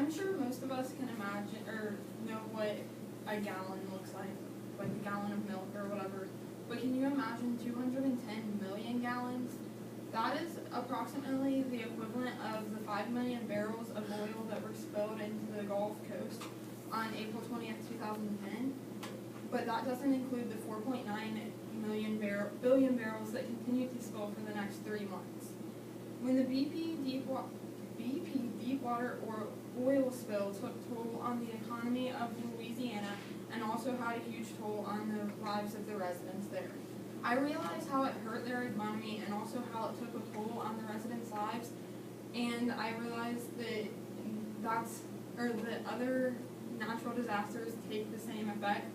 I'm sure most of us can imagine or know what a gallon looks like a gallon of milk or whatever. But can you imagine 210 million gallons? That is approximately the equivalent of the 5 million barrels of oil that were spilled into the Gulf Coast on April 20th, 2010. But that doesn't include the 4.9 billion barrels that continue to spill for the next 3 months. When the BP Deepwater oil spill took toll on the economy of Louisiana and also had a huge toll on the lives of the residents there, I realized how it hurt their economy and also how it took a toll on the residents' lives, and I realized that that other natural disasters take the same effect,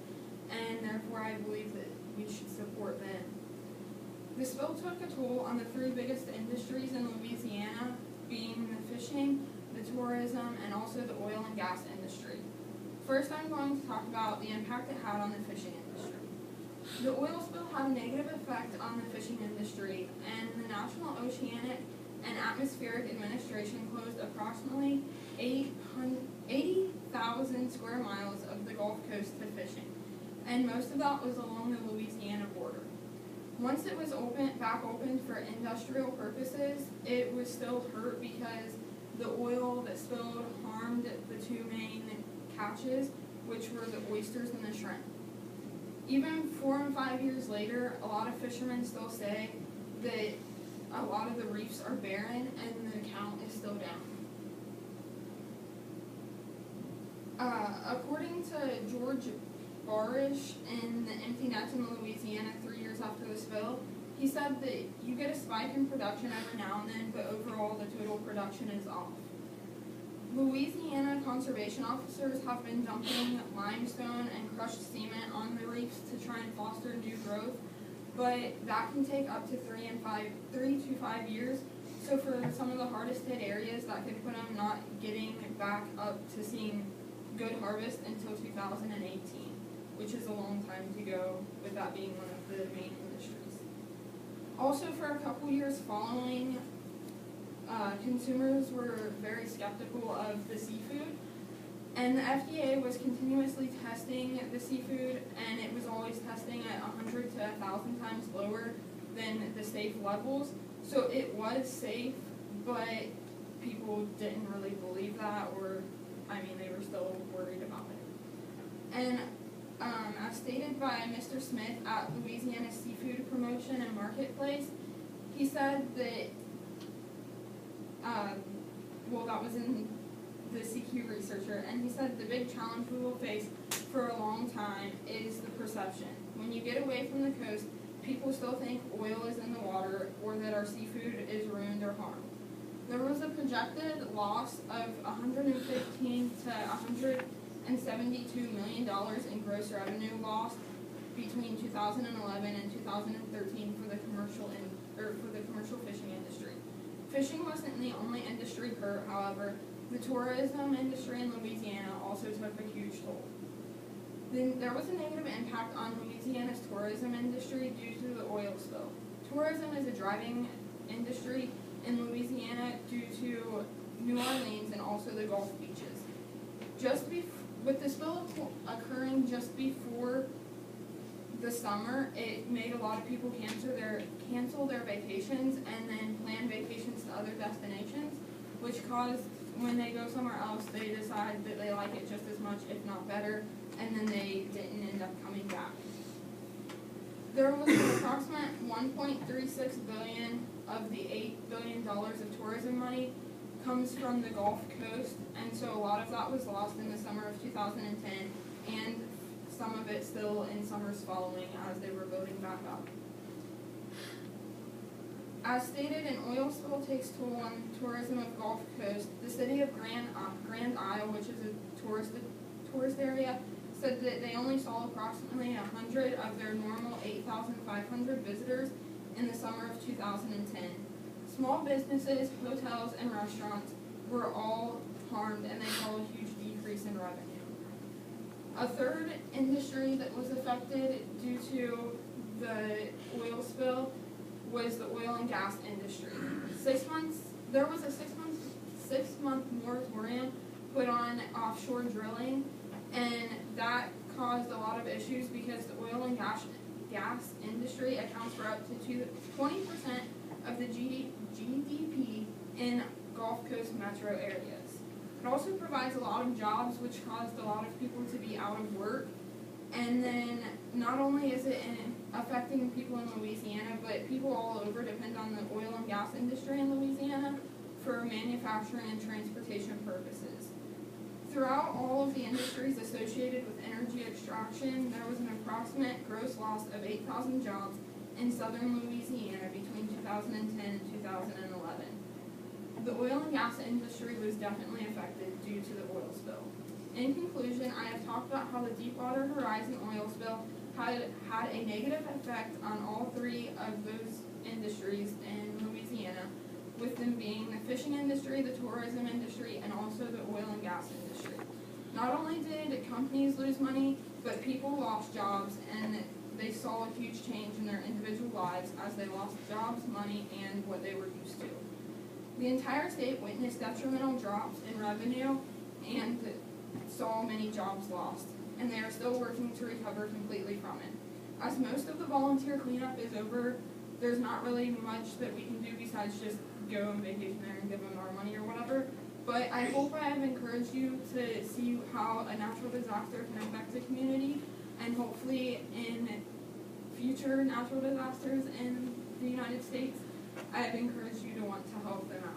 and therefore I believe that we should support them. The spill took a toll on the 3 biggest industries in Louisiana, being the fishing, the tourism, and also the oil and gas industry. First, I'm going to talk about the impact it had on the fishing industry. The oil spill had a negative effect on the fishing industry, and the National Oceanic and Atmospheric Administration closed approximately 80,000 square miles of the Gulf Coast to fishing, and most of that was along the Louisiana border. Once it was back open for industrial purposes, it was still hurt because the oil that spilled harmed the 2 main catches, which were the oysters and the shrimp. Even 4 and 5 years later, a lot of fishermen still say that a lot of the reefs are barren and the count is still down. According to George Barish in the Empty Nets in Louisiana 3 years after the spill, he said that you get a spike in production every now and then, but overall the total production is off. Louisiana conservation officers have been dumping limestone and crushed cement on the reefs to try and foster new growth, but that can take up to 3 to 5 years. So for some of the hardest hit areas, that could put them not getting back up to seeing good harvest until 2018, which is a long time to go, with that being one of the main industries. Also, for a couple years following, consumers were very skeptical of the seafood, and the FDA was continuously testing the seafood, and it was always testing at 100 to 1,000 times lower than the safe levels. So it was safe, but people didn't really believe that, or, they were still worried about it. And as stated by Mr. Smith at Louisiana Seafood Promotion and Marketplace, he said that, that was in the CQ researcher, and he said the big challenge we will face for a long time is the perception. When you get away from the coast, people still think oil is in the water or that our seafood is ruined or harmed. There was a projected loss of $115 to $172 million in gross revenue lost between 2011 and 2013 for the commercial fishing industry. Fishing wasn't the only industry hurt, however. The tourism industry in Louisiana also took a huge toll. Then there was a negative impact on Louisiana's tourism industry due to the oil spill. Tourism is a driving industry in Louisiana due to New Orleans and also the Gulf beaches. With the spill occurring just before the summer, it made a lot of people cancel their vacations and then plan vacations to other destinations, which caused, when they go somewhere else, they decide that they like it just as much, if not better, and then they didn't end up coming back. There was an approximate $1.36 billion of the $8 billion of tourism money comes from the Gulf Coast, and so a lot of that was lost in the summer of 2010, and some of it still in summers following as they were building back up. As stated, an oil spill takes toll on tourism of Gulf Coast. The city of Grand Isle, which is a tourist area, said that they only saw approximately 100 of their normal 8,500 visitors in the summer of 2010. Small businesses, hotels, and restaurants were all harmed, and they saw a huge decrease in revenue. A third industry that was affected due to the oil spill was the oil and gas industry. There was a six month moratorium put on offshore drilling, and that caused a lot of issues because the oil and gas industry accounts for up to 20% of the GDP in Gulf Coast metro areas. It also provides a lot of jobs, which caused a lot of people to be out of work. And then not only is it affecting people in Louisiana, but people all over depend on the oil and gas industry in Louisiana for manufacturing and transportation purposes. Throughout all of the industries associated with energy extraction, there was an approximate gross loss of 8,000 jobs in southern Louisiana between 2010 and 2011. The oil and gas industry was definitely affected due to the oil spill. In conclusion, I have talked about how the Deepwater Horizon oil spill had a negative effect on all three of those industries in Louisiana, with them being the fishing industry, the tourism industry, and also the oil and gas industry. Not only did companies lose money, but people lost jobs, and they saw a huge change in their individual lives as they lost jobs, money, and what they were used to. The entire state witnessed detrimental drops in revenue and saw many jobs lost, and they are still working to recover completely from it. As most of the volunteer cleanup is over, there's not really much that we can do besides just go on vacation there and give them our money or whatever. But I hope I have encouraged you to see how a natural disaster can affect a community, and hopefully in future natural disasters in the United States, I have encouraged you to want to help them out.